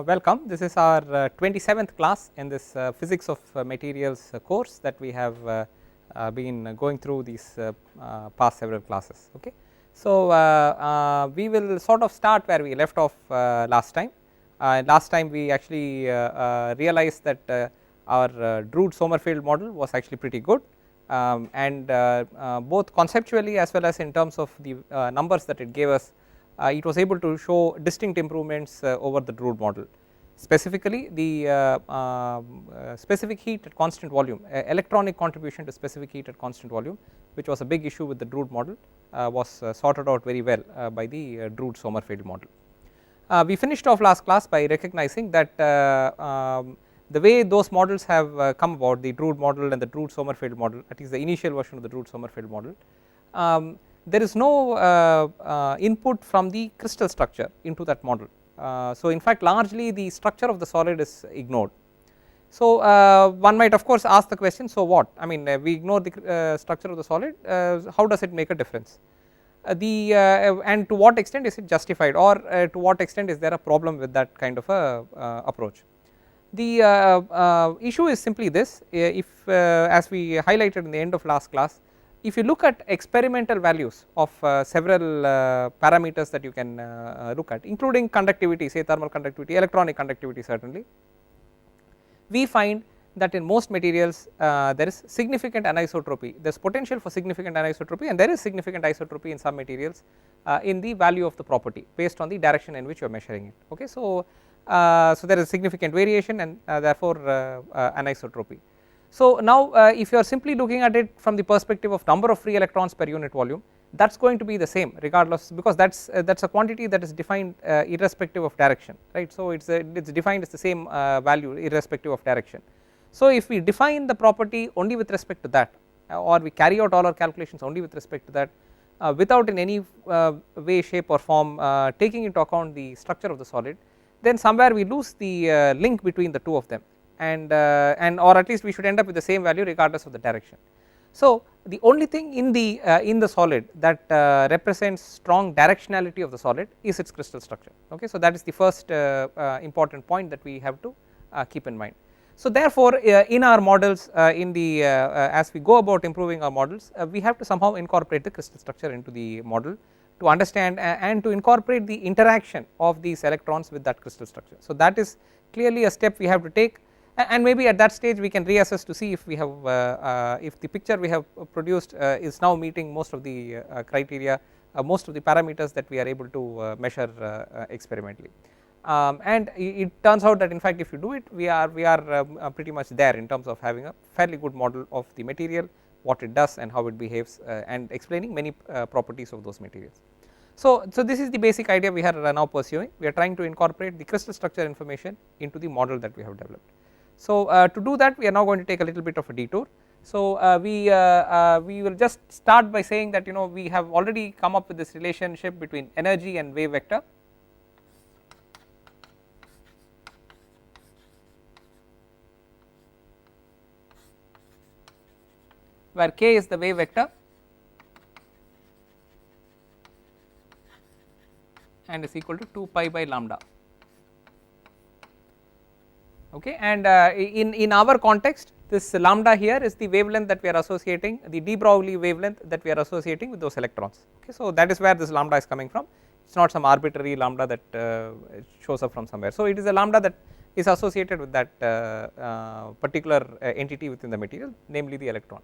welcome. This is our 27th class in this physics of materials course that we have been going through these past several classes. Okay. So, we will sort of start where we left off last time. Last time we actually realized that our Drude-Sommerfeld model was actually pretty good, and both conceptually as well as in terms of the numbers that it gave us. It was able to show distinct improvements over the Drude model. Specifically, the specific heat at constant volume, electronic contribution to specific heat at constant volume, which was a big issue with the Drude model, was sorted out very well by the Drude-Sommerfeld model. We finished off last class by recognizing that the way those models have come about, the Drude model and the Drude-Sommerfeld model, at least the initial version of the Drude-Sommerfeld model, there is no input from the crystal structure into that model. So, in fact, largely the structure of the solid is ignored. So, one might of course ask the question, so what? I mean, we ignore the structure of the solid, how does it make a difference? And to what extent is it justified, or to what extent is there a problem with that kind of a approach? The issue is simply this: if as we highlighted in the end of last class, if you look at experimental values of several parameters that you can look at, including conductivity, say thermal conductivity, electronic conductivity certainly, we find that in most materials there is significant anisotropy. There is potential for significant anisotropy, and there is significant isotropy in some materials in the value of the property based on the direction in which you are measuring it. Okay. So, so there is significant variation and therefore anisotropy. So, now if you are simply looking at it from the perspective of number of free electrons per unit volume, that is going to be the same regardless, because that is a quantity that is defined irrespective of direction, right. So, it is defined as the same value irrespective of direction. So, if we define the property only with respect to that, or we carry out all our calculations only with respect to that, without in any way, shape or form taking into account the structure of the solid, then somewhere we lose the link between the two of them, and or at least we should end up with the same value regardless of the direction. So, the only thing in the solid that represents strong directionality of the solid is its crystal structure. Okay. So, that is the first important point that we have to keep in mind. So, therefore, in our models in the as we go about improving our models, we have to somehow incorporate the crystal structure into the model to understand and to incorporate the interaction of these electrons with that crystal structure. So, that is clearly a step we have to take, and maybe at that stage we can reassess to see if we have if the picture we have produced is now meeting most of the criteria, most of the parameters that we are able to measure experimentally. And it turns out that in fact if you do it, we are pretty much there in terms of having a fairly good model of the material, what it does and how it behaves, and explaining many properties of those materials. So, this is the basic idea we are now pursuing. We are trying to incorporate the crystal structure information into the model that we have developed. So, to do that, we are now going to take a little bit of a detour. So, we will just start by saying that we have already come up with this relationship between energy and wave vector. Where k is the wave vector and is equal to 2 pi by lambda. Okay. And in our context, this lambda here is the wavelength that we are associating, the de Broglie wavelength that we are associating with those electrons. Okay. So, that is where this lambda is coming from. It is not some arbitrary lambda that shows up from somewhere. So, it is a lambda that is associated with that particular entity within the material, namely the electron.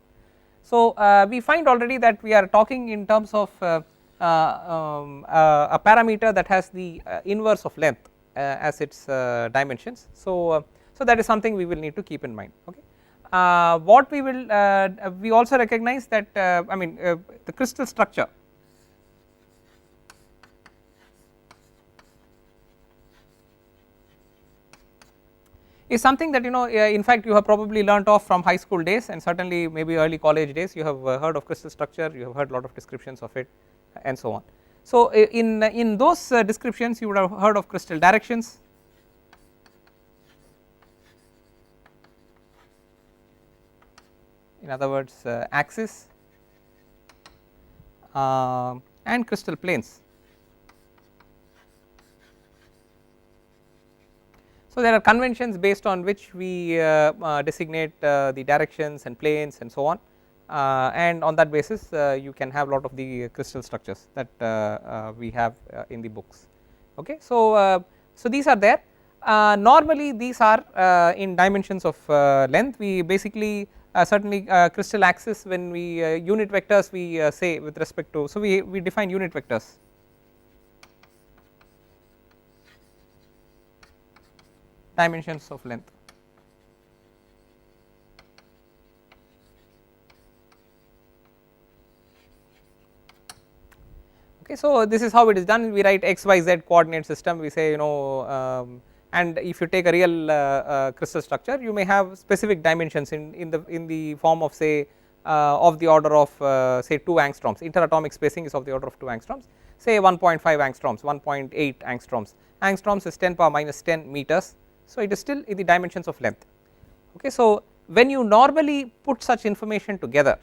So, we find already that we are talking in terms of a parameter that has the inverse of length as its dimensions. So, so that is something we will need to keep in mind. Okay. What we will we also recognize that I mean the crystal structure is something that in fact you have probably learnt off from high school days, and certainly maybe early college days. You have heard of crystal structure, you have heard a lot of descriptions of it and so on. So, in those descriptions you would have heard of crystal directions, in other words axis, and crystal planes. So there are conventions based on which we designate the directions and planes and so on, and on that basis you can have a lot of the crystal structures that we have in the books. Okay, so so these are there. Normally these are in dimensions of length. We basically certainly crystal axis, when we unit vectors we say with respect to, so we define unit vectors. Dimensions of length. Okay, so this is how it is done. We write x, y, z coordinate system. We say, you know, and if you take a real crystal structure, you may have specific dimensions in the form of, say, of the order of say 2 angstroms. Interatomic spacing is of the order of 2 angstroms. Say 1.5 angstroms, 1.8 angstroms. Angstroms is 10 power minus 10 meters. So it is still in the dimensions of length. Okay, so when you normally put such information together,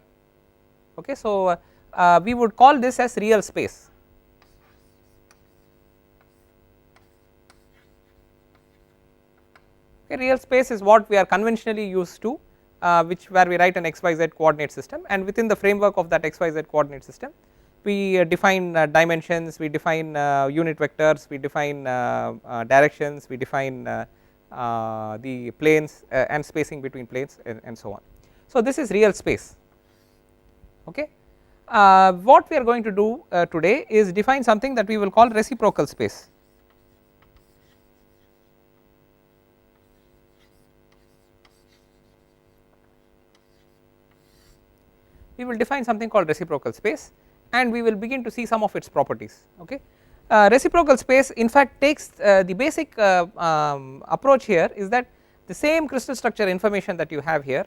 okay, so we would call this as real space. Okay, real space is what we are conventionally used to, where we write an xyz coordinate system, and within the framework of that xyz coordinate system we define dimensions, we define unit vectors, we define directions, we define the planes and spacing between planes and so on. So this is real space. Okay, what we are going to do today is define something that we will call reciprocal space. We will define something called reciprocal space, and we will begin to see some of its properties. Okay, reciprocal space in fact takes the basic approach here is that the same crystal structure information that you have here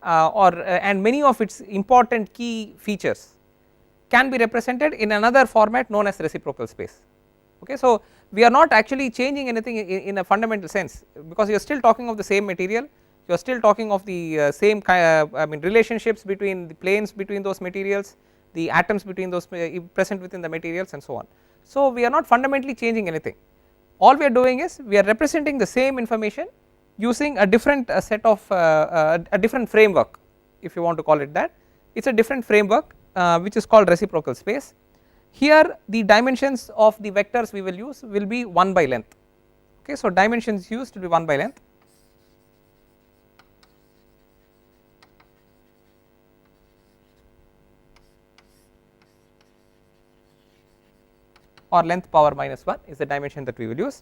and many of its important key features can be represented in another format known as reciprocal space. Okay, so we are not actually changing anything in a fundamental sense, because you are still talking of the same material, you are still talking of the same I mean relationships between the planes between those materials, the atoms between those present within the materials and so on. So we are not fundamentally changing anything. All we are doing is we are representing the same information using a different set of a different framework, if you want to call it that. It is a different framework which is called reciprocal space. Here the dimensions of the vectors we will use will be 1 by length. Okay, so dimensions used will be 1 by length. Or length power minus 1 is the dimension that we will use.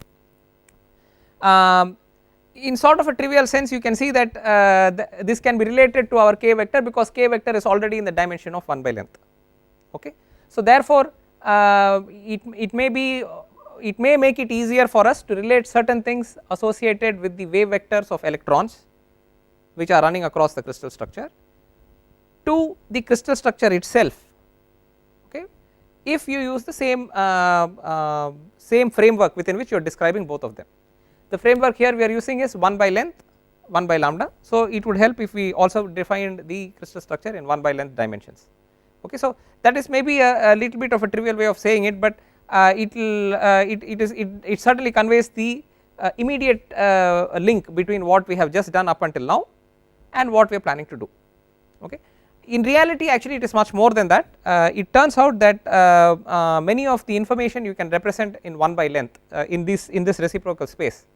In sort of a trivial sense, you can see that this can be related to our k vector, because k vector is already in the dimension of 1 by length. Okay, so therefore it may make it easier for us to relate certain things associated with the wave vectors of electrons which are running across the crystal structure to the crystal structure itself. Okay, if you use the same framework within which you are describing both of them. The framework here we are using is 1 by length, 1 by lambda. So it would help if we also defined the crystal structure in 1 by length dimensions. Okay, so that is maybe a little bit of a trivial way of saying it, but it certainly conveys the immediate link between what we have just done up until now and what we are planning to do. Okay, in reality actually it is much more than that. It turns out that many of the information you can represent in 1 by length in this reciprocal space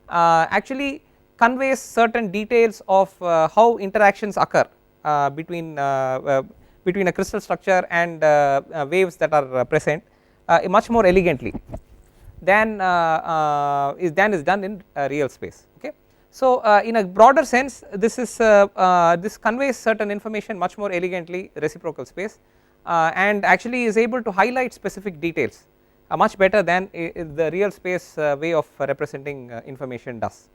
actually conveys certain details of how interactions occur between a crystal structure and waves that are present much more elegantly than is done in real space. Okay, so in a broader sense, this conveys certain information much more elegantly reciprocal space and actually is able to highlight specific details much better than the real space way of representing information does.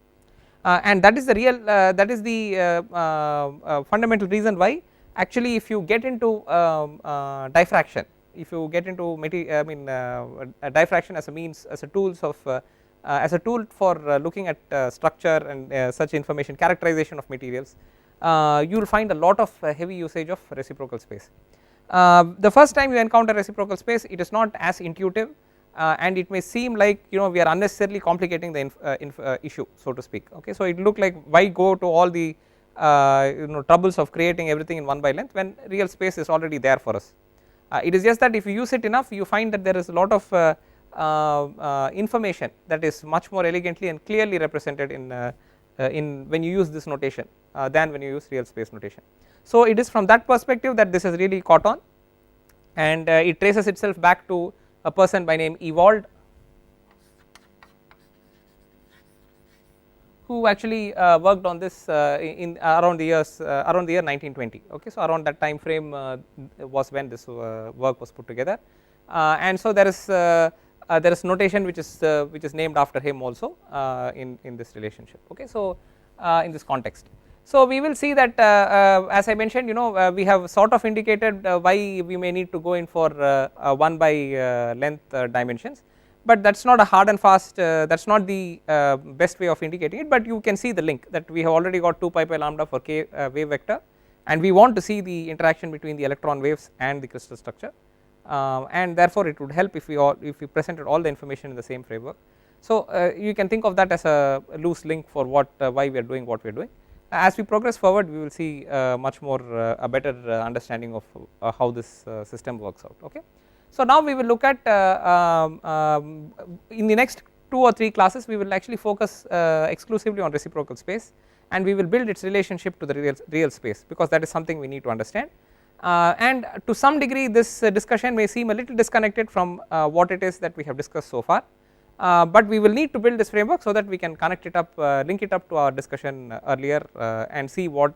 And that is the fundamental reason why actually if you get into diffraction, if you get into diffraction as a means, as a tool for looking at structure and such information, characterization of materials, you will find a lot of heavy usage of reciprocal space. The first time you encounter reciprocal space, it is not as intuitive. and it may seem like we are unnecessarily complicating the issue, so to speak. Okay, so it look like why go to all the troubles of creating everything in 1 by length when real space is already there for us. It is just that if you use it enough, you find that there is a lot of information that is much more elegantly and clearly represented in when you use this notation than when you use real space notation. So it is from that perspective that this has really caught on, and it traces itself back to a person by name Ewald, who actually worked on this in around the year 1920. Okay, so around that time frame was when this work was put together, and so there is notation which is named after him also in this relationship. Okay, so in this context, so we will see that as I mentioned, we have sort of indicated why we may need to go in for 1 by length dimensions, but that is not a hard and fast, that is not the best way of indicating it, but you can see the link that we have already got 2 pi by lambda for k wave vector, and we want to see the interaction between the electron waves and the crystal structure, and therefore it would help if we presented all the information in the same framework. So you can think of that as a loose link for why we are doing what we are doing. As we progress forward, we will see much more a better understanding of how this system works out. Okay, so now we will look at in the next 2 or 3 classes we will actually focus exclusively on reciprocal space, and we will build its relationship to the real space, because that is something we need to understand, and to some degree this discussion may seem a little disconnected from what it is that we have discussed so far. But we will need to build this framework so that we can connect it up, link it up to our discussion earlier, and see what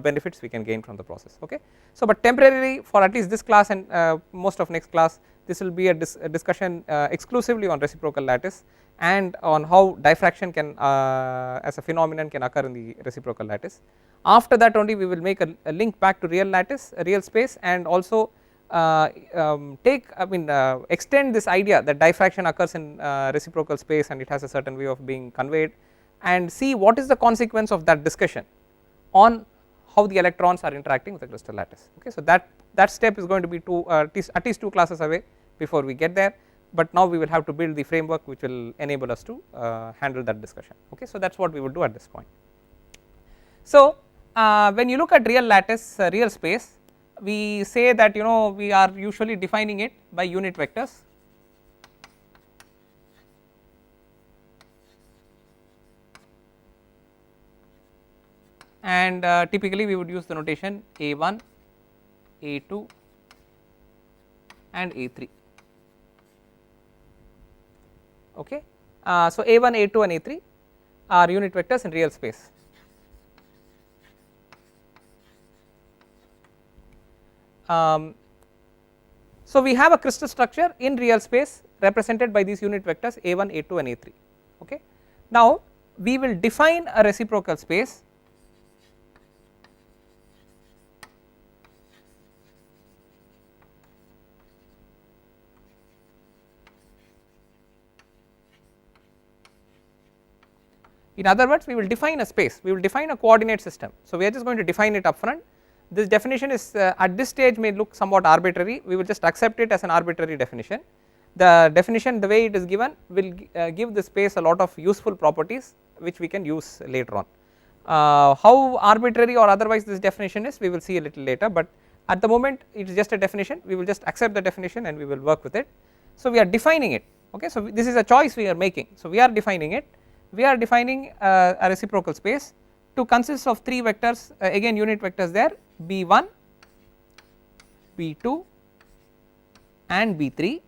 benefits we can gain from the process. Okay, so but temporarily for at least this class and most of next class, this will be a discussion exclusively on reciprocal lattice and on how diffraction can as a phenomenon can occur in the reciprocal lattice. After that only we will make a link back to real lattice, real space, and also extend this idea that diffraction occurs in reciprocal space and it has a certain way of being conveyed, and see what is the consequence of that discussion on how the electrons are interacting with the crystal lattice. Okay, so that step is going to be at least 2 classes away before we get there, but now we will have to build the framework which will enable us to handle that discussion. Okay, so that is what we will do at this point. So when you look at real lattice, real space, we say that we are usually defining it by unit vectors, and typically we would use the notation A1, A2 and A3. Okay, so A1, A2 and A3 are unit vectors in real space. So we have a crystal structure in real space represented by these unit vectors A1, A2 and A3. Okay, now we will define a reciprocal space In other words, we will define a space, we will define a coordinate system. So we are just going to define it upfront. This definition is at this stage may look somewhat arbitrary, we will just accept it as an arbitrary definition. The definition, the way it is given, will give the space a lot of useful properties which we can use later on. How arbitrary or otherwise this definition is, we will see a little later, but at the moment it is just a definition, we will just accept the definition and we will work with it. So we are defining it. Okay, so this is a choice we are making, so we are defining it. We are defining a reciprocal space to consist of 3 vectors, again unit vectors there, B1, B2 and B3,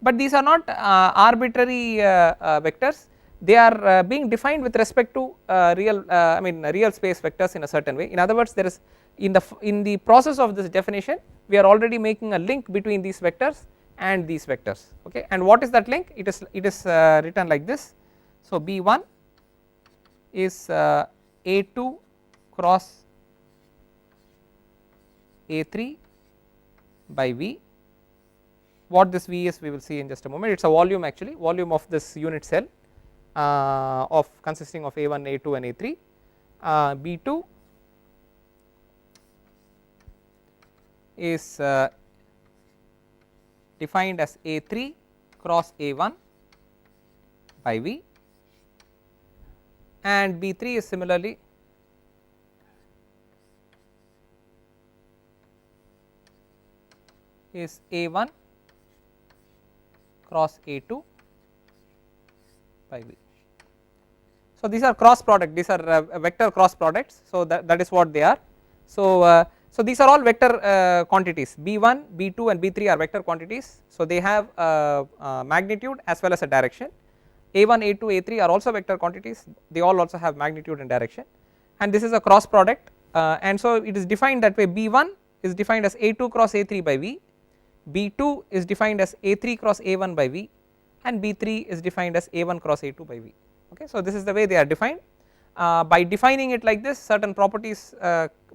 but these are not arbitrary vectors, they are being defined with respect to real space vectors in a certain way. In other words, there is in the process of this definition we are already making a link between these vectors and these vectors. Okay, and what is that link? It is written like this. So B1 is A2 cross A3 by V. What this V is we will see in just a moment. It is a volume, actually volume of this unit cell of consisting of A1, A2 and A3. B2 is defined as A3 cross A1 by V, and B3 is similarly is A1 cross A2 by V. So, these are cross product, these are vector cross products. So, that is what they are. So, so these are all vector quantities, B1, B2 and B3 are vector quantities. So, they have magnitude as well as a direction. A1, A2, A3 are also vector quantities, they all also have magnitude and direction, and this is a cross product, and so it is defined that way. B1 is defined as A2 cross A3 by V, B2 is defined as A3 cross A1 by V, and B3 is defined as A1 cross A2 by V. Okay, so this is the way they are defined. By defining it like this, certain properties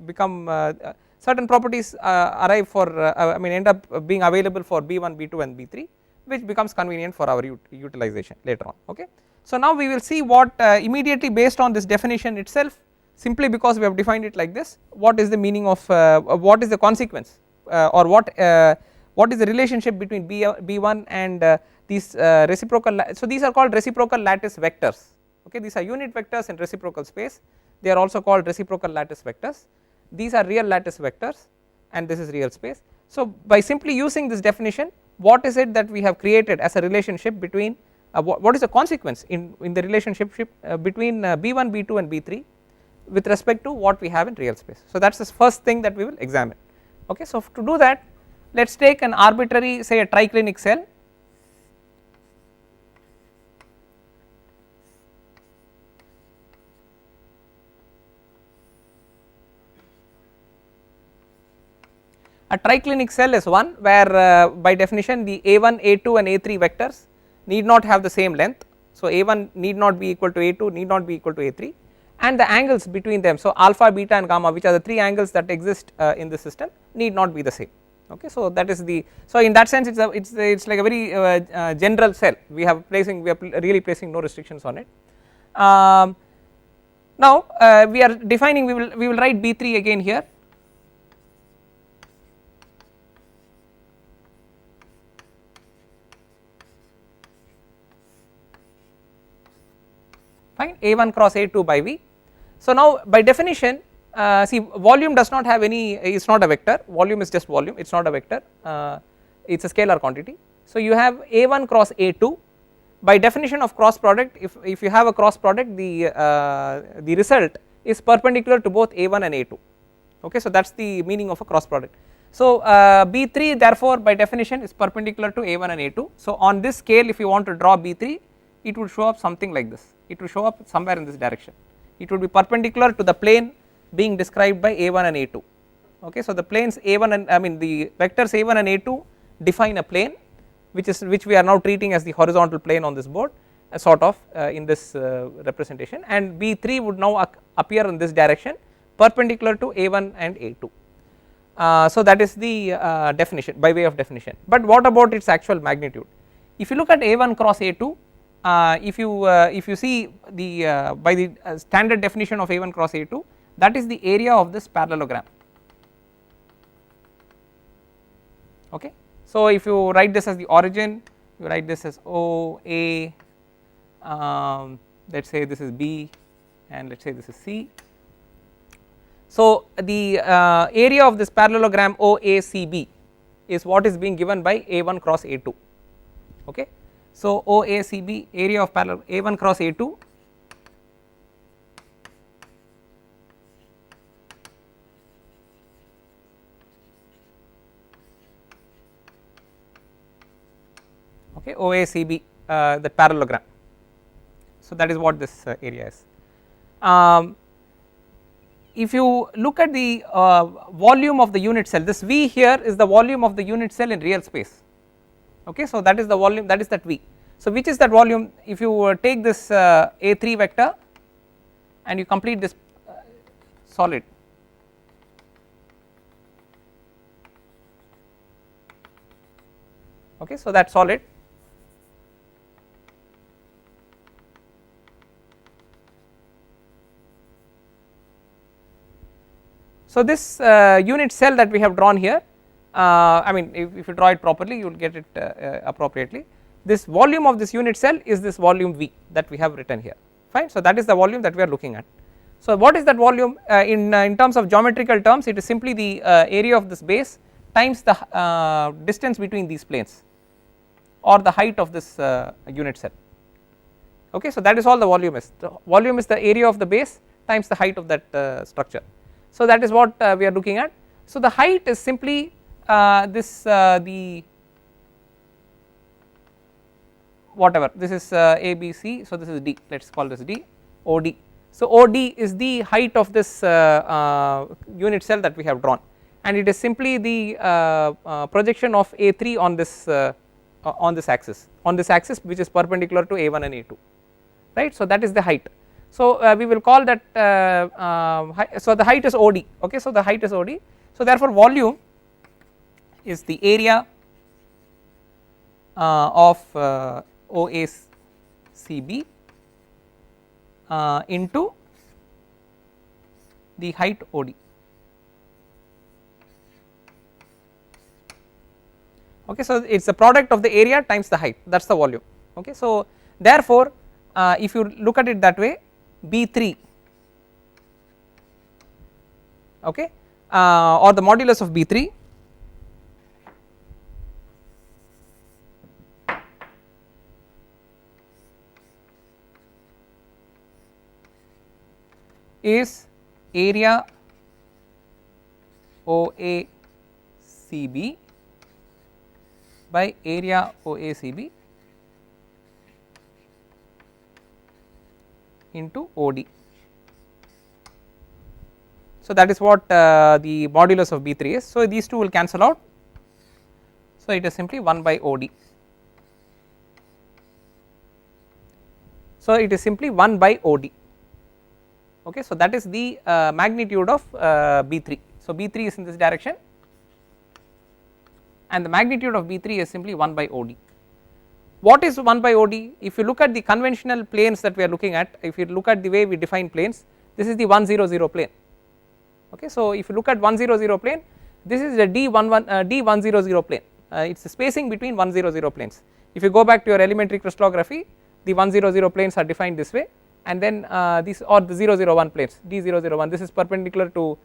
become certain properties arrive for I mean end up being available for B1, B2 and B3, which becomes convenient for our utilization later on. Okay. So, now we will see what immediately based on this definition itself, simply because we have defined it like this, what is the meaning of what is the consequence or what is the relationship between B1 and these reciprocal. So, these are called reciprocal lattice vectors. Okay, these are unit vectors in reciprocal space, they are also called reciprocal lattice vectors. These are real lattice vectors and this is real space. So, by simply using this definition, what is it that we have created as a relationship between what is the consequence in the relationship between B1, B2 and B3 with respect to what we have in real space. So, that is the first thing that we will examine. Okay. So, to do that, let us take an arbitrary, say a triclinic cell. A triclinic cell is one where by definition the A1, A2 and A3 vectors need not have the same length. So, A1 need not be equal to A2, need not be equal to A3, and the angles between them, so alpha, beta and gamma, which are the three angles that exist in the system, need not be the same. Okay. So, that is the, so in that sense it's like a very general cell, we are really placing no restrictions on it. Now we are defining, we will write B3 again here. Fine, A1 cross A2 by V. So, now by definition see volume does not have any, it is not a vector, volume is just volume, it is not a vector, it is a scalar quantity. So, you have A1 cross A2, by definition of cross product, if you have a cross product, the result is perpendicular to both A1 and A2. Okay. So, that is the meaning of a cross product. So, B3 therefore by definition is perpendicular to A1 and A2. So, on this scale if you want to draw B3, it would show up something like this, it will show up somewhere in this direction, it would be perpendicular to the plane being described by A1 and A2. Okay. So, the planes A1 and I mean the vectors A1 and A2 define a plane which we are now treating as the horizontal plane on this board sort of in this representation, and B3 would now appear in this direction perpendicular to A1 and A2. So, that is the definition by way of definition, but what about its actual magnitude? If you look at A1 cross A2, if you see the by the standard definition of A1 cross A2, that is the area of this parallelogram. Okay. So, if you write this as the origin, you write this as O, A, let us say this is B and let us say this is C. So, the area of this parallelogram OACB is what is being given by A1 cross A2. Okay. So, OACB area of parallel A1 cross A2 okay, OACB the parallelogram. So, that is what this area is. If you look at the volume of the unit cell, this V here is the volume of the unit cell in real space. Okay. So, that is the volume, that is that V. So, which is that volume? If you take this A3 vector and you complete this solid, okay. So, that solid, so this unit cell that we have drawn here, I mean if you draw it properly you will get it appropriately. This volume of this unit cell is this volume V that we have written here, fine. So that is the volume that we are looking at. So what is that volume in terms of geometrical terms? It is simply the area of this base times the distance between these planes or the height of this unit cell. Okay, so that is all the volume is. The volume is the area of the base times the height of that structure. So that is what we are looking at. So the height is simply the whatever, this is A, B, C, so this is D, let us call this D, OD. So OD is the height of this unit cell that we have drawn, and it is simply the projection of A3 on this axis which is perpendicular to A1 and A2, right. So that is the height. So we will call that so the height is OD, okay. So the height is OD. So therefore volume is the area of OACB into the height OD. Okay, so it is the product of the area times the height, that is the volume. Okay, so therefore if you look at it that way, B3, okay, or the modulus of B3 is area OACB by area OACB into OD. So that is what the modulus of B3 is. So these two will cancel out. So it is simply 1 by OD. So it is simply 1 by OD. Okay, so that is the magnitude of B3. So B3 is in this direction, and the magnitude of B3 is simply 1 by OD. What is 1 by OD? If you look at the conventional planes that we are looking at, if you look at the way we define planes, this is the 100 plane. Okay, so if you look at 100 plane, this is the D100 plane. It is the spacing between 100 planes. If you go back to your elementary crystallography, the 100 planes are defined this way, and then these or the 001 planes, D001, this is perpendicular to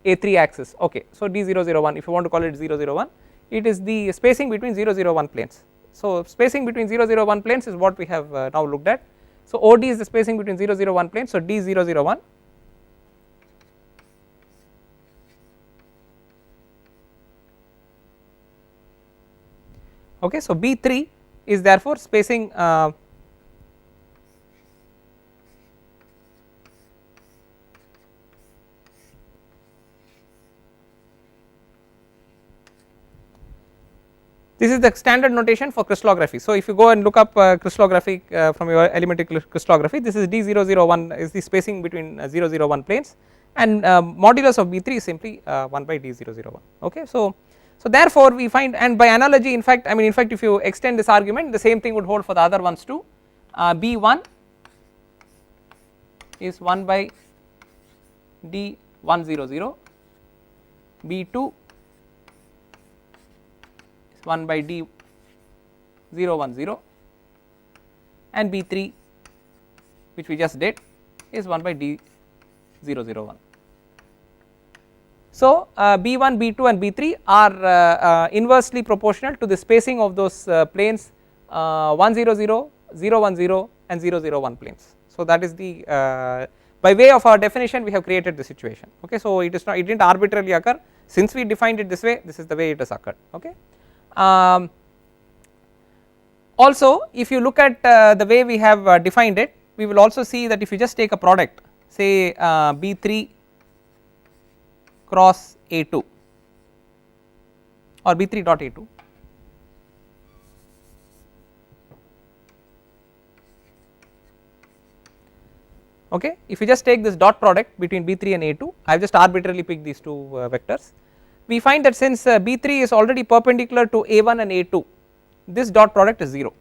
A3 axis. Okay, so D001, if you want to call it 001, it is the spacing between 001 planes. So spacing between 001 planes is what we have now looked at. So OD is the spacing between 001 planes. So D001 okay. So B3 is therefore spacing this is the standard notation for crystallography. So if you go and look up crystallography from your elementary crystallography, this is D001 is the spacing between 001 planes, and modulus of B3 is simply 1 by D001. Okay, so therefore we find, and by analogy, in fact if you extend this argument, the same thing would hold for the other ones too. B1 is 1 by D100, B2 is 1 by D010, and B3 which we just did is 1 by D001. So B1, B2 and B3 are inversely proportional to the spacing of those planes 100, 010 and 001 planes. So that is the by way of our definition we have created the situation. Okay, so it is not, it did not arbitrarily occur, since we defined it this way, this is the way it has occurred. Okay. Also if you look at the way we have defined it, we will also see that if you just take a product, say B3 cross A2 or B3 dot A2, okay, if you just take this dot product between B3 and A2, I have just arbitrarily picked these two vectors, we find that since B3 is already perpendicular to A1 and A2, this dot product is 0.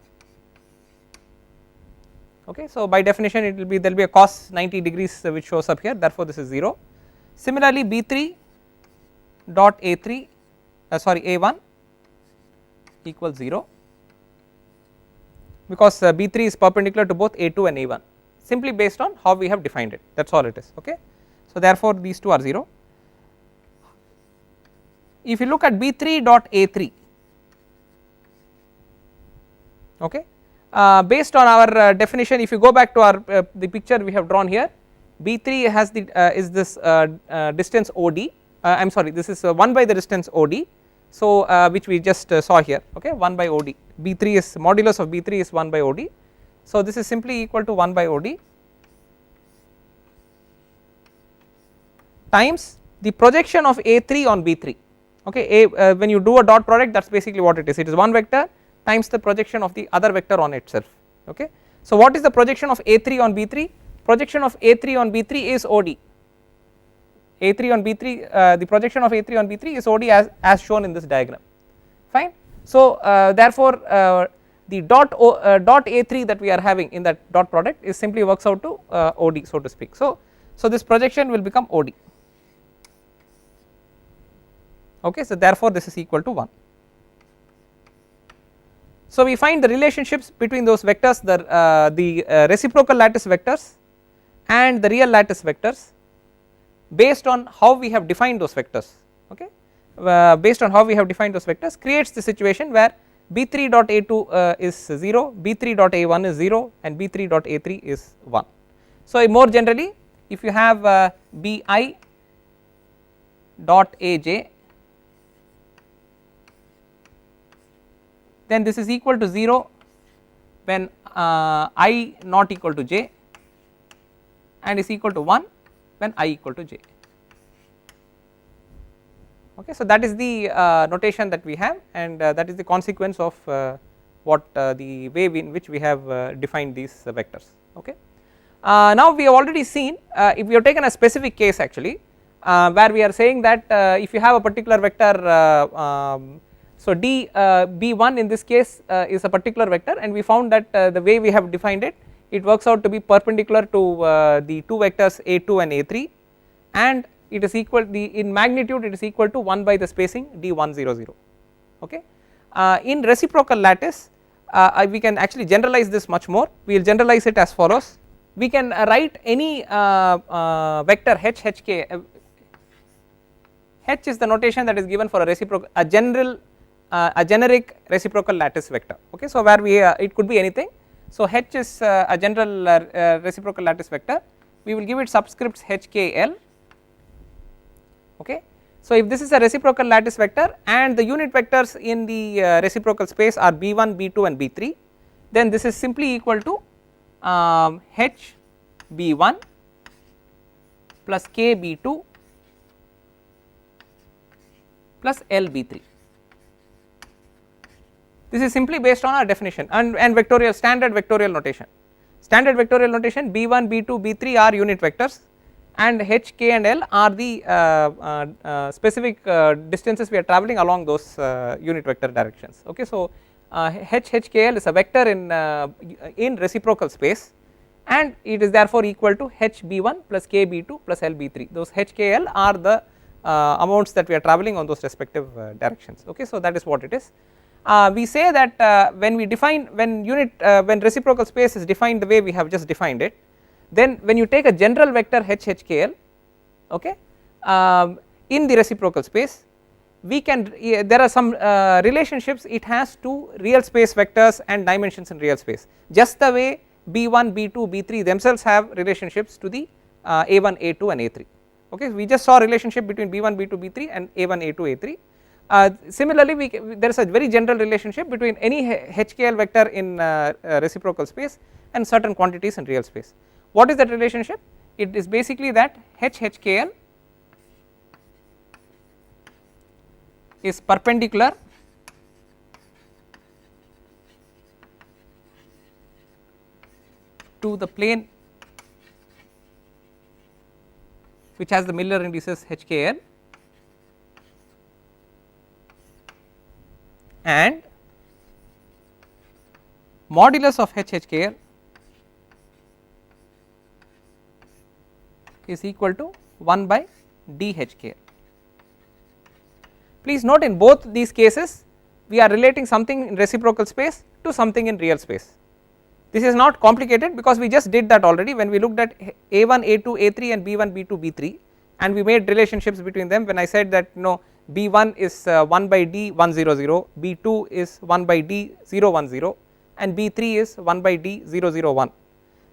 Okay, so by definition it will be, there will be a cos 90 degrees which shows up here, therefore this is 0. Similarly B3 dot A3 sorry A1 equals 0, because B3 is perpendicular to both A2 and A1 simply based on how we have defined it, that is all it is. Okay. So therefore these two are 0. If you look at B3 dot A3, okay, based on our definition, if you go back to our the picture we have drawn here, B3 has the is this distance OD, I am sorry, this is 1 by the distance OD, so which we just saw here, okay, 1 by OD, B3 is modulus of B3 is 1 by OD, so this is simply equal to 1 by OD times the projection of A3 on B3, okay, when you do a dot product, that is basically what it is one vector times the projection of the other vector on itself, okay. So what is the projection of A3 on B3? Projection of A3 on B3 is OD, A3 on B3 the projection of A3 on B3 is OD as shown in this diagram, fine. So therefore the dot A3 that we are having in that dot product is simply works out to OD, so to speak. So this projection will become OD, okay, so therefore this is equal to 1. So we find the relationships between those vectors, the reciprocal lattice vectors and the real lattice vectors based on how we have defined those vectors, okay, based on how we have defined those vectors creates the situation where B3 dot A2 is 0, B3 dot A1 is 0 and B3 dot A3 is 1. So more generally, if you have Bi dot Aj, then this is equal to 0 when I not equal to j and is equal to 1 when I equal to j, okay. So that is the notation that we have, and that is the consequence of what the way in which we have defined these vectors, okay. Now we have already seen, if we have taken a specific case actually where we are saying that if you have a particular vector, so d B1 in this case is a particular vector, and we found that the way we have defined it, it works out to be perpendicular to the two vectors A2 and A3, and it is equal, in magnitude it is equal to 1 by the spacing D100, okay. In reciprocal lattice we can actually generalize this much more. We will generalize it as follows: we can write any vector Hk, H is the notation that is given for a reciprocal, a generic reciprocal lattice vector, okay. So where we it could be anything, so H is a general reciprocal lattice vector, we will give it subscripts Hkl, okay. So if this is a reciprocal lattice vector and the unit vectors in the reciprocal space are B1, B2 and B3, then this is simply equal to H B1 plus K B2 plus L B3. This is simply based on our definition and vectorial, standard vectorial notation. Standard vectorial notation, B1, B2, B3 are unit vectors, and H, K and L are the specific distances we are travelling along those unit vector directions, okay. So H, K, L is a vector in reciprocal space, and it is therefore equal to H B1 plus K B2 plus L B3. Those H, K, L are the amounts that we are travelling on those respective directions, okay. So that is what it is. We say that when we define, when reciprocal space is defined the way we have just defined it, then when you take a general vector H, K, L, okay, in the reciprocal space, we can, there are some relationships it has to real space vectors and dimensions in real space, just the way B1, B2, B3 themselves have relationships to the A1, A2 and A3, okay. We just saw relationship between B1, B2, B3 and A1, A2, A3. Similarly, there is a very general relationship between any HKL vector in reciprocal space and certain quantities in real space. What is that relationship? It is basically that HKL is perpendicular to the plane which has the Miller indices HKL, and modulus of HKL is equal to 1 by DHKL. Please note in both these cases we are relating something in reciprocal space to something in real space. This is not complicated because we just did that already when we looked at A1, A2, A3 and B1, B2, B3, and we made relationships between them when I said that B1 is 1 by D 100, B2 is 1 by D 010 and B3 is 1 by D 001.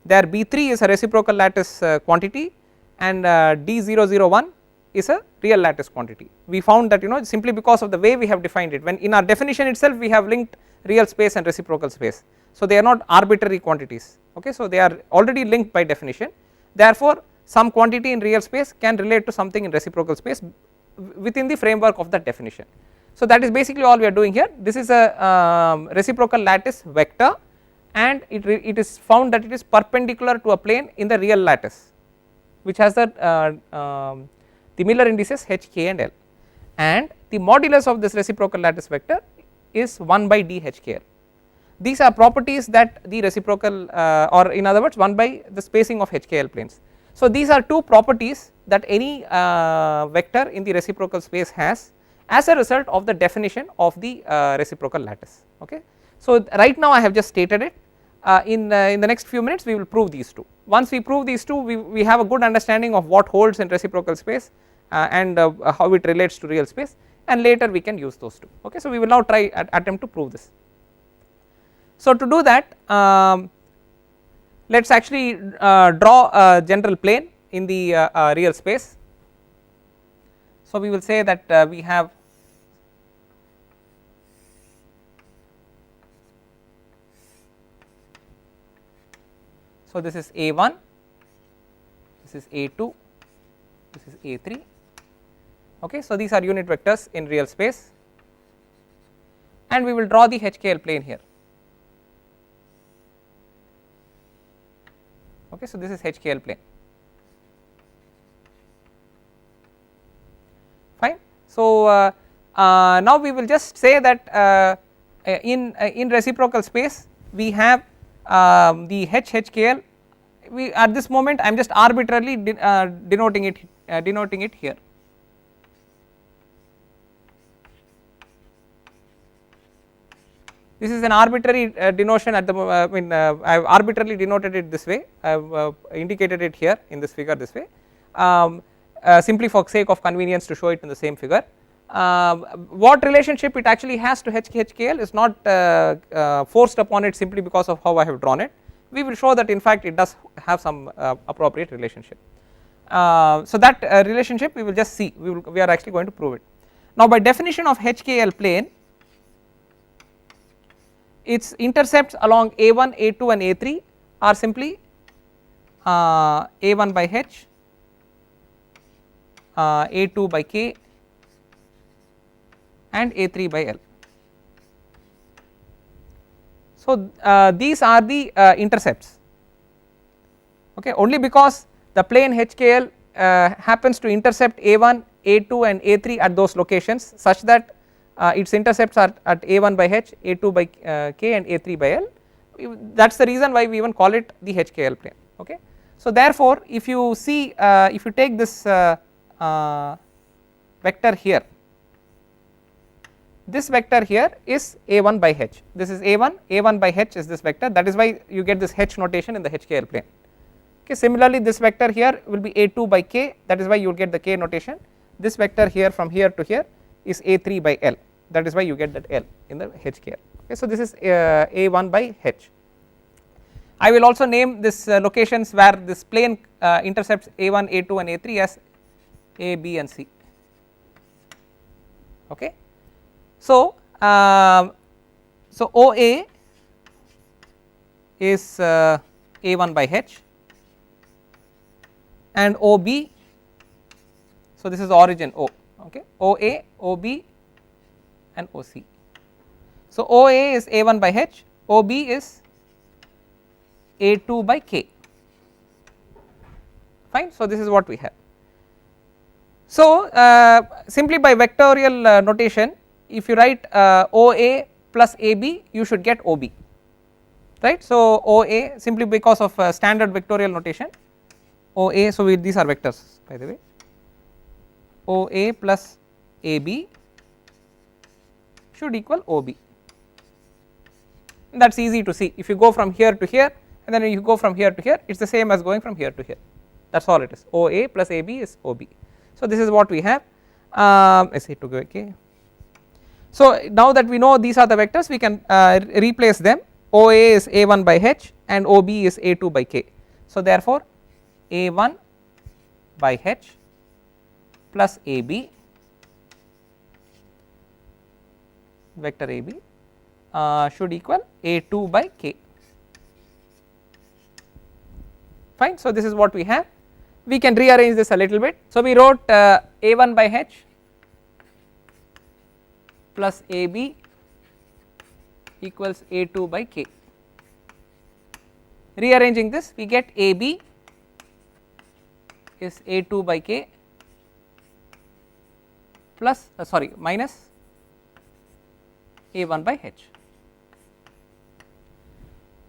There B3 is a reciprocal lattice quantity and D001 is a real lattice quantity. We found that simply because of the way we have defined it, when in our definition itself we have linked real space and reciprocal space. So they are not arbitrary quantities, okay, so they are already linked by definition. Therefore some quantity in real space can relate to something in reciprocal space within the framework of that definition. So that is basically all we are doing here. This is a reciprocal lattice vector and it is found that it is perpendicular to a plane in the real lattice which has the Miller indices h, k and l, and the modulus of this reciprocal lattice vector is 1 by d h k l. These are properties that the reciprocal or in other words 1 by the spacing of h k l planes. So these are two properties that any vector in the reciprocal space has as a result of the definition of the reciprocal lattice, okay. So right now I have just stated it. In the next few minutes we will prove these two. Once we prove these two, we have a good understanding of what holds in reciprocal space and how it relates to real space, and later we can use those two, okay. So we will now try attempt to prove this. So to do that, let us actually draw a general plane in the real space. So we will say that we have so this is A1, this is A2, this is A3, okay. So these are unit vectors in real space and we will draw the HKL plane here, okay. So this is HKL plane, fine. So now we will just say that in reciprocal space we have the HKL. We at this moment I am just arbitrarily denoting it here. This is an arbitrary denotion at the I have arbitrarily denoted it this way. I have indicated it here in this figure this way, simply for sake of convenience to show it in the same figure. What relationship it actually has to HKL is not forced upon it simply because of how I have drawn it. We will show that in fact it does have some appropriate relationship. So that relationship we will just see, we are actually going to prove it. Now by definition of HKL plane, its intercepts along A1, A2 and A3 are simply A1 by H, A2 by K and A3 by L. So these are the intercepts, okay, only because the plane HKL happens to intercept A1, A2 and A3 at those locations such that its intercepts are at A1 by H, A2 by K and A3 by L. That is the reason why we even call it the HKL plane, okay. So therefore if you see if you take this vector here, this vector here is A1 by H, this is A1 by H is this vector, that is why you get this H notation in the HKL plane, okay. Similarly this vector here will be A2 by K, that is why you will get the K notation. This vector here from here to here is A3 by L, that is why you get that L in the HKL, okay. So this is A1 by H. I will also name this locations where this plane intercepts A1, A2 and A3 as A, B and C, okay. So OA is A1 by H and OB, so this is the origin O, okay, OA, OB and OC. So OA is A1 by H, OB is A2 by K, fine. So this is what we have. So simply by vectorial notation, if you write OA plus AB, you should get OB, right. So OA simply because of standard vectorial notation, OA, so these are vectors by the way, OA plus AB should equal OB. That is easy to see. If you go from here to here and then you go from here to here, it is the same as going from here to here, that is all it is. OA plus AB is OB. So this is what we have. SA to go K. So now that we know these are the vectors, we can replace them. OA is A1 by H and OB is A2 by K. So therefore A1 by H plus AB, vector AB should equal A2 by K. Fine. So this is what we have. We can rearrange this a little bit. So we wrote A1 by H plus AB equals A2 by K. Rearranging this, we get AB is A2 by K plus minus A1 by H.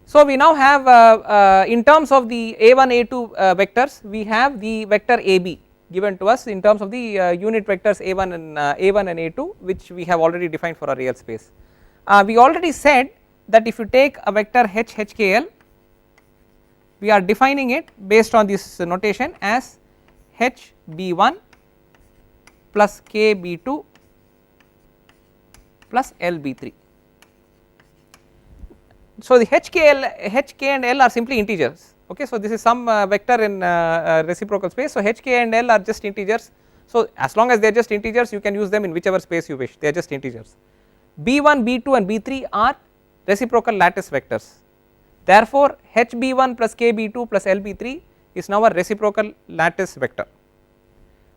So we now have in terms of the A1 A2 vectors, we have the vector AB given to us in terms of the unit vectors A1 and A2, which we have already defined for a real space. We already said that if you take a vector HHKL, we are defining it based on this notation as HB1 plus KB2 plus LB3. So the H, K and L are simply integers. Okay, so this is some vector in reciprocal space. So H, K and L are just integers. So as long as they are just integers, you can use them in whichever space you wish. They are just integers. B1, B2 and B3 are reciprocal lattice vectors. Therefore HB1 plus KB2 plus LB3 is now a reciprocal lattice vector.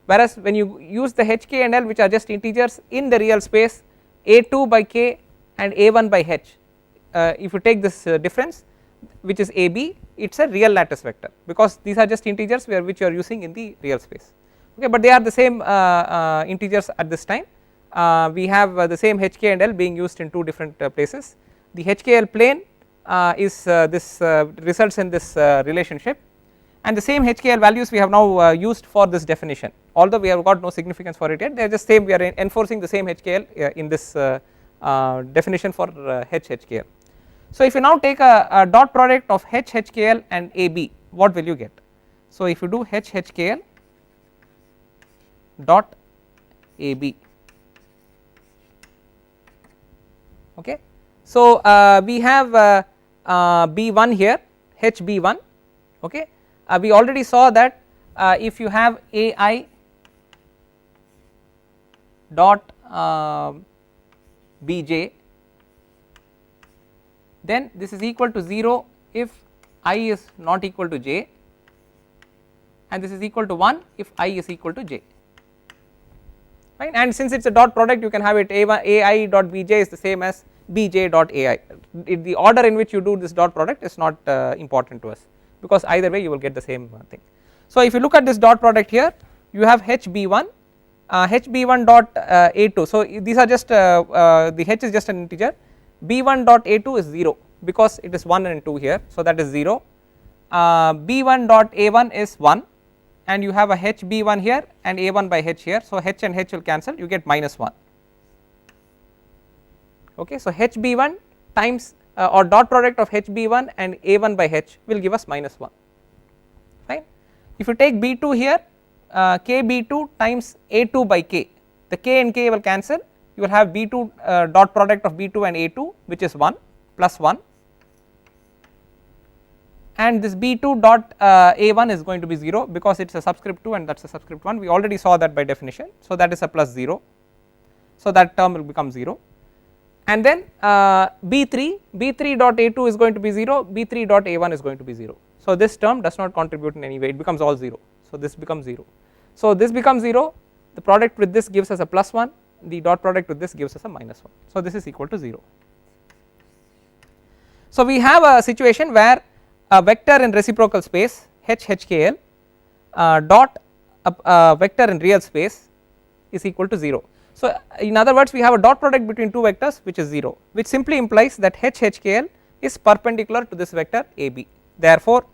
Whereas when you use the H, K and L, which are just integers in the real space, A2 by K and A1 by H, if you take this difference, which is AB, it is a real lattice vector, because these are just integers which you are using in the real space. Okay, but they are the same integers at this time. We have the same H, K and L being used in two different places. The HKL plane is this results in this relationship, and the same HKL values we have now used for this definition, although we have got no significance for it yet. They are just same, we are enforcing the same HKL in this definition for HHKL. So if you now take a dot product of HHKL and AB, what will you get? So if you do HHKL dot AB, okay, so we have B1 here, HB1, okay. We already saw that if you have AI dot Bj, then this is equal to 0 if I is not equal to j, and this is equal to 1 if I is equal to j, right. And since it is a dot product, you can have it AI dot Bj is the same as Bj dot AI. The order in which you do this dot product is not important to us, because either way you will get the same thing. So if you look at this dot product here, you have HB1, HB1 dot A2. So these are just the H is just an integer. B1 dot A2 is 0 because it is 1 and 2 here, so that is 0. B1 dot A1 is 1, and you have a HB1 here and A1 by H here, so H and H will cancel, you get minus 1. Okay, so HB1 times or dot product of HB1 and A1 by H will give us minus 1, right. If you take B2 here, KB2 times A2 by K, the K and K will cancel, you will have B2 dot product of B2 and A2, which is 1 plus 1, and this B2 dot A1 is going to be 0 because it is a subscript 2 and that is a subscript 1, we already saw that by definition, so that is a plus 0, so that term will become 0. And then B3 dot A2 is going to be 0, B3 dot A1 is going to be 0, so this term does not contribute in any way, it becomes all 0, so this becomes 0. So this becomes 0, the product with this gives us a plus 1, the dot product with this gives us a minus 1, so this is equal to 0. So we have a situation where a vector in reciprocal space HHKL dot a vector in real space is equal to 0. So in other words, we have a dot product between two vectors which is 0, which simply implies that HHKL is perpendicular to this vector AB. Therefore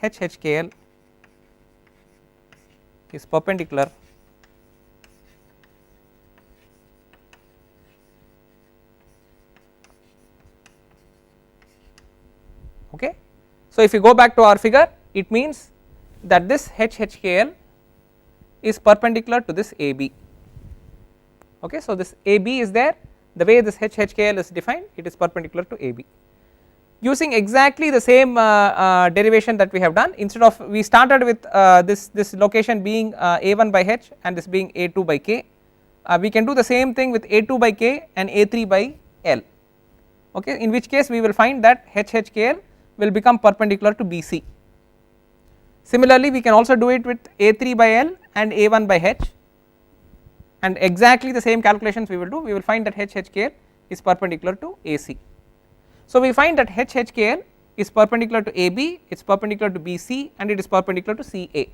HHKL is perpendicular okay. So if you go back to our figure, it means that this HHKL is perpendicular to this AB, okay. So this AB is there, the way this HHKL is defined, it is perpendicular to AB. Using exactly the same derivation that we have done, instead of we started with this location being A1 by H and this being A2 by K, we can do the same thing with A2 by K and A3 by L, okay, in which case we will find that HHKL will become perpendicular to BC. Similarly, we can also do it with A3 by L and A1 by H, and exactly the same calculations we will do, we will find that HHKL is perpendicular to AC. So we find that HHKL is perpendicular to AB, it is perpendicular to BC, and it is perpendicular to CA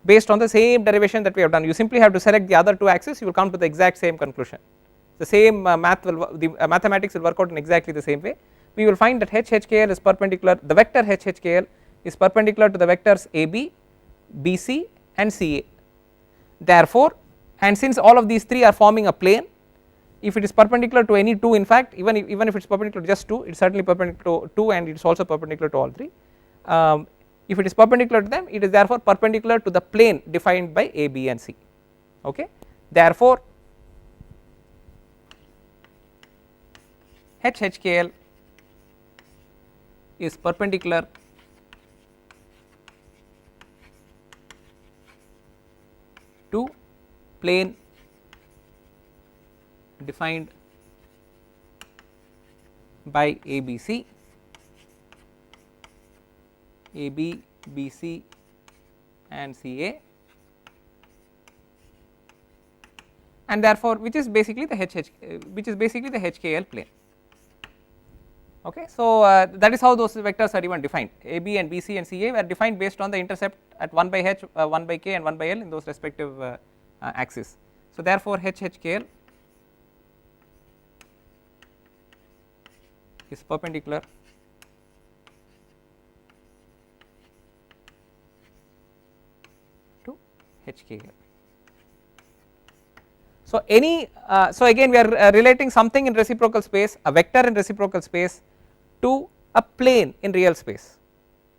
based on the same derivation that we have done. You simply have to select the other two axes, you will come to the exact same conclusion. The same mathematics will work out in exactly the same way. We will find that HHKL is perpendicular, the vector HHKL is perpendicular to the vectors AB, BC and CA. Therefore, and since all of these three are forming a plane, if it is perpendicular to any two, in fact even if it is perpendicular to just two, it is certainly perpendicular to two, and it is also perpendicular to all three. If it is perpendicular to them, it is therefore perpendicular to the plane defined by A, B and C, okay. Therefore, HHKL is perpendicular to plane defined by ABC, AB, BC and CA, and therefore which is basically the HKL plane, okay. So that is how those vectors are even defined. AB and BC and CA were defined based on the intercept at 1 by H, 1 by K and 1 by L in those respective axes. So therefore HHKL is perpendicular to HKL. So any so again we are relating something in reciprocal space, a vector in reciprocal space, to a plane in real space,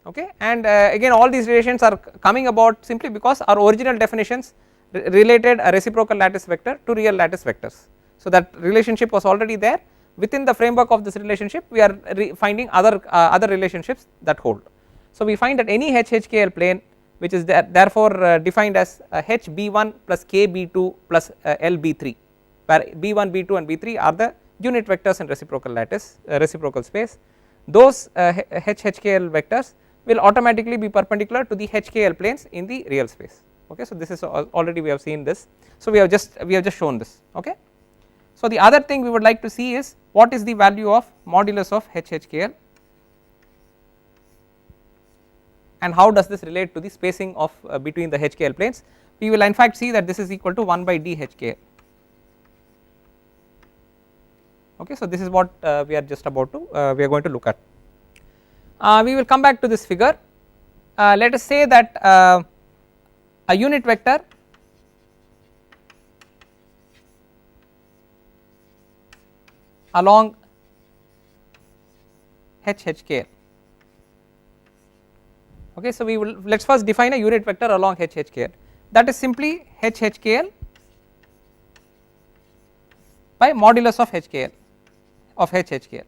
okay. And again all these relations are coming about simply because our original definitions related a reciprocal lattice vector to real lattice vectors. So that relationship was already there. Within the framework of this relationship, we are finding other relationships that hold. So we find that any HHKL plane which is therefore defined as HB1 plus KB2 plus LB3, where B1, B2 and B3 are the unit vectors in reciprocal lattice reciprocal space. Those HHKL vectors will automatically be perpendicular to the HKL planes in the real space, okay. So this is already we have seen this, so we have just shown this, okay. So the other thing we would like to see is what is the value of modulus of HHKL and how does this relate to the spacing of between the HKL planes. We will in fact see that this is equal to 1 by d HKL, okay. So this is what we are just about to we are going to look at. We will come back to this figure. Let us say that a unit vector along HHKL, okay. So we will let us first define a unit vector along HHKL, that is simply HHKL by modulus of HKL of HHKL,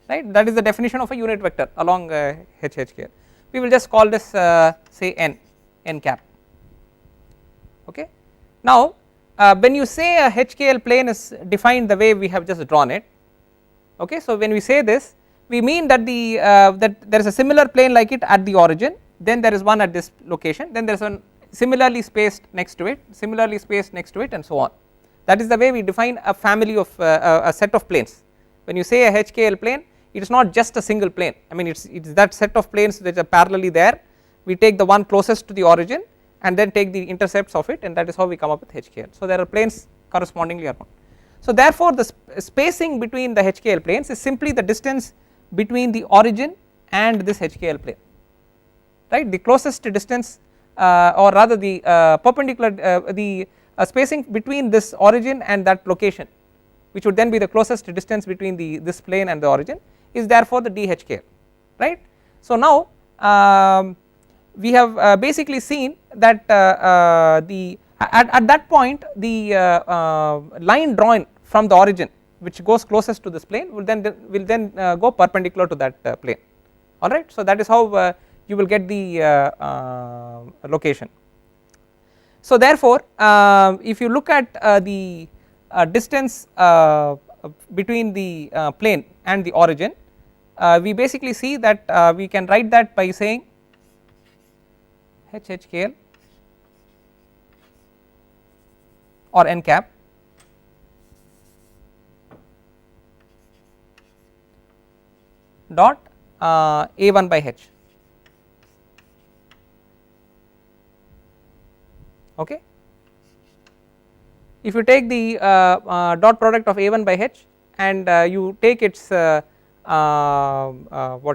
right. That is the definition of a unit vector along HHKL. We will just call this say n cap, okay. Now when you say a HKL plane is defined the way we have just drawn it, okay. So when we say this, we mean that that there is a similar plane like it at the origin, then there is one at this location, then there is one similarly spaced next to it, and so on. That is the way we define a family of a set of planes. When you say a HKL plane, it is not just a single plane, I mean it is that set of planes that are parallelly there. We take the one closest to the origin and then take the intercepts of it, and that is how we come up with HKL. So there are planes correspondingly around. So therefore the spacing between the HKL planes is simply the distance between the origin and this HKL plane, right. The closest distance or rather the perpendicular the spacing between this origin and that location, which would then be the closest distance between this plane and the origin, is therefore the d HKL, right. So now we have basically seen that at that point the line drawn from the origin which goes closest to this plane will then go perpendicular to that plane, alright. So that is how you will get the location. So therefore if you look at the distance between the plane and the origin, we basically see that we can write that by saying HHKL or n cap dot A1 by H, okay. If you take the dot product of A1 by H and you take its what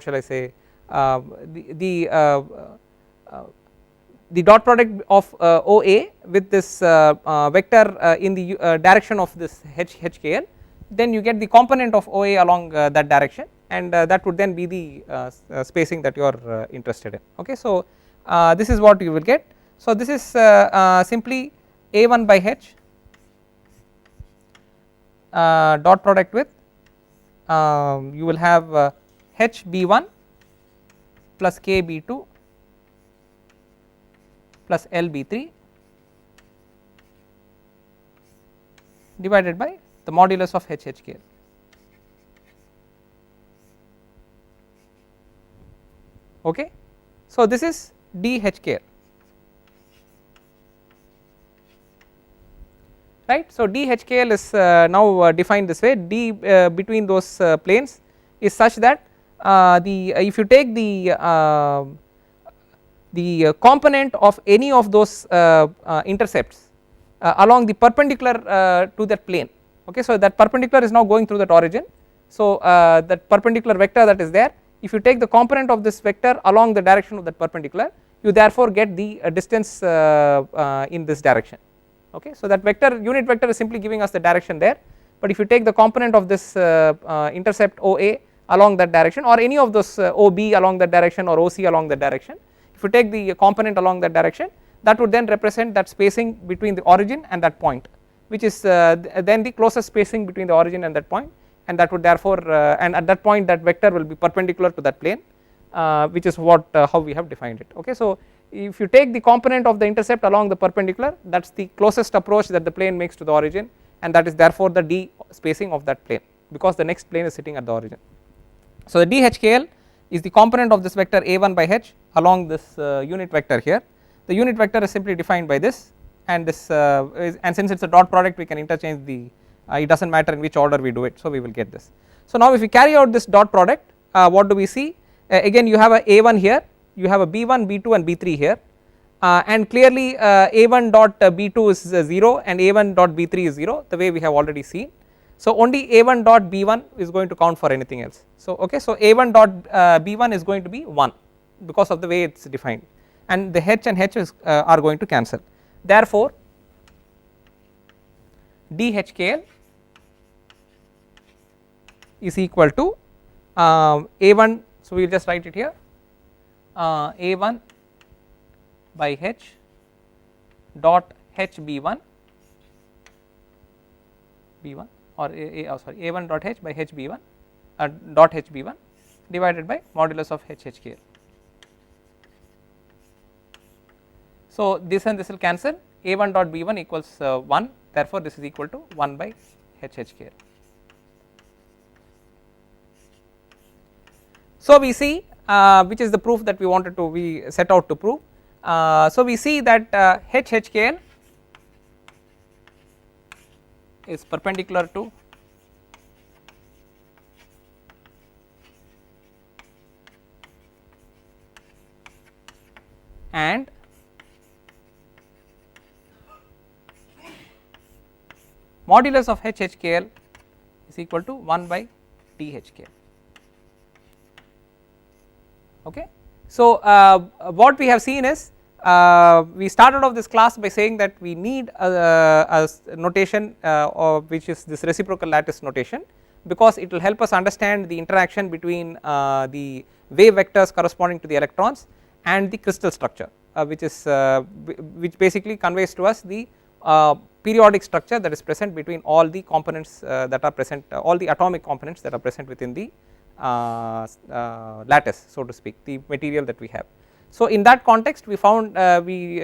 shall I say the dot product of OA with this vector in the direction of this HKL, then you get the component of OA along that direction, and that would then be the spacing that you are interested in, okay. So this is what you will get. So this is simply A1 by H dot product with you will have HB1 plus KB2 plus LB3 divided by the modulus of HHKL, okay. So this is DHKL, right. So DHKL is now defined this way. D between those planes is such that if you take the component of any of those intercepts along the perpendicular to that plane, okay. So that perpendicular is now going through that origin. So that perpendicular vector that is there, if you take the component of this vector along the direction of that perpendicular, you therefore get the distance in this direction, okay. So that vector, unit vector, is simply giving us the direction there, but if you take the component of this intercept OA along that direction, or any of those OB along that direction, or OC along that direction, if you take the component along that direction, that would then represent that spacing between the origin and that point, which is then the closest spacing between the origin and that point, and that would therefore and at that point that vector will be perpendicular to that plane, which is what how we have defined it, okay. So if you take the component of the intercept along the perpendicular, that is the closest approach that the plane makes to the origin, and that is therefore the D spacing of that plane, because the next plane is sitting at the origin. So the DHKL is the component of this vector A1 by H along this unit vector here. The unit vector is simply defined by this, and this and since it is a dot product, we can interchange the it does not matter in which order we do it, so we will get this. So now if we carry out this dot product, what do we see? Again you have a A1 here, you have a B1, B2 and B3 here, and clearly A1 dot B2 is 0 and A1 dot B3 is 0, the way we have already seen. So only A1 dot B1 is going to count for anything else. So okay, so A1 dot B1 is going to be 1 because of the way it is defined, and the H and H are going to cancel. Therefore DHKL is equal to A1, so we will just write it here, A1 by H dot HB1 B1 or sorry A1 dot H by HB1 dot HB1 divided by modulus of HHKL. So this and this will cancel, A1 dot B1 equals 1, therefore this is equal to 1 by HHKL. So we see which is the proof that we set out to prove. So we see that HHKL is perpendicular to and modulus of HHKL is equal to 1 by DHKL. Okay. So what we have seen is we started off this class by saying that we need a notation which is this reciprocal lattice notation, because it will help us understand the interaction between the wave vectors corresponding to the electrons and the crystal structure, which basically conveys to us the periodic structure that is present between all the components that are present, all the atomic components that are present within the lattice, so to speak, the material that we have. So in that context we found we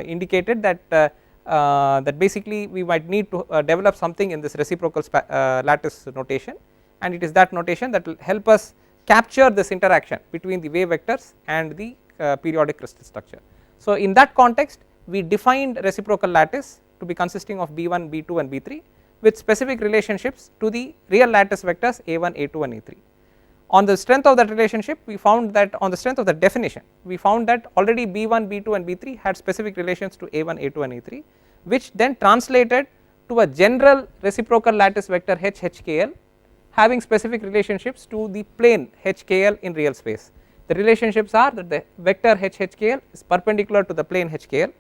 indicated that that basically we might need to develop something in this reciprocal lattice notation, and it is that notation that will help us capture this interaction between the wave vectors and the periodic crystal structure. So in that context we defined reciprocal lattice to be consisting of B1, B2 and B3 with specific relationships to the real lattice vectors A1, A2 and A3. On the strength of that relationship we found that, on the strength of the definition we found that already B1, B2 and B3 had specific relations to A1, A2 and A3, which then translated to a general reciprocal lattice vector HKL having specific relationships to the plane HKL in real space. The relationships are that the vector HKL is perpendicular to the plane HKL,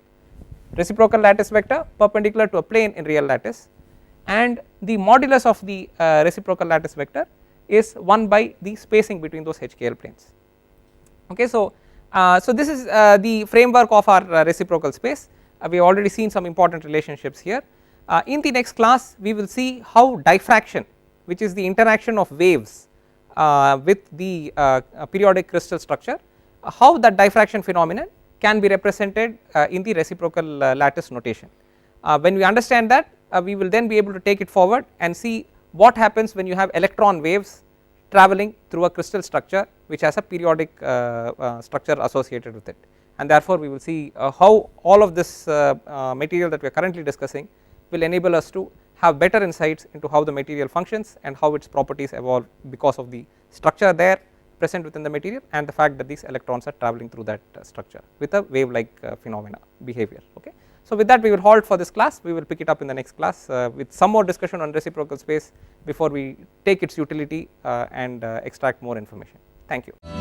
reciprocal lattice vector perpendicular to a plane in real lattice, and the modulus of the reciprocal lattice vector is 1 by the spacing between those HKL planes. Okay, so this is the framework of our reciprocal space. We have already seen some important relationships here. In the next class we will see how diffraction, which is the interaction of waves with the periodic crystal structure, how that diffraction phenomenon can be represented in the reciprocal lattice notation. When we understand that, we will then be able to take it forward and see what happens when you have electron waves travelling through a crystal structure which has a periodic structure associated with it, and therefore we will see how all of this material that we are currently discussing will enable us to have better insights into how the material functions and how its properties evolve because of the structure there present within the material and the fact that these electrons are travelling through that structure with a wave like phenomena behavior. Okay. So with that we will halt for this class. We will pick it up in the next class with some more discussion on reciprocal space before we take its utility and extract more information. Thank you.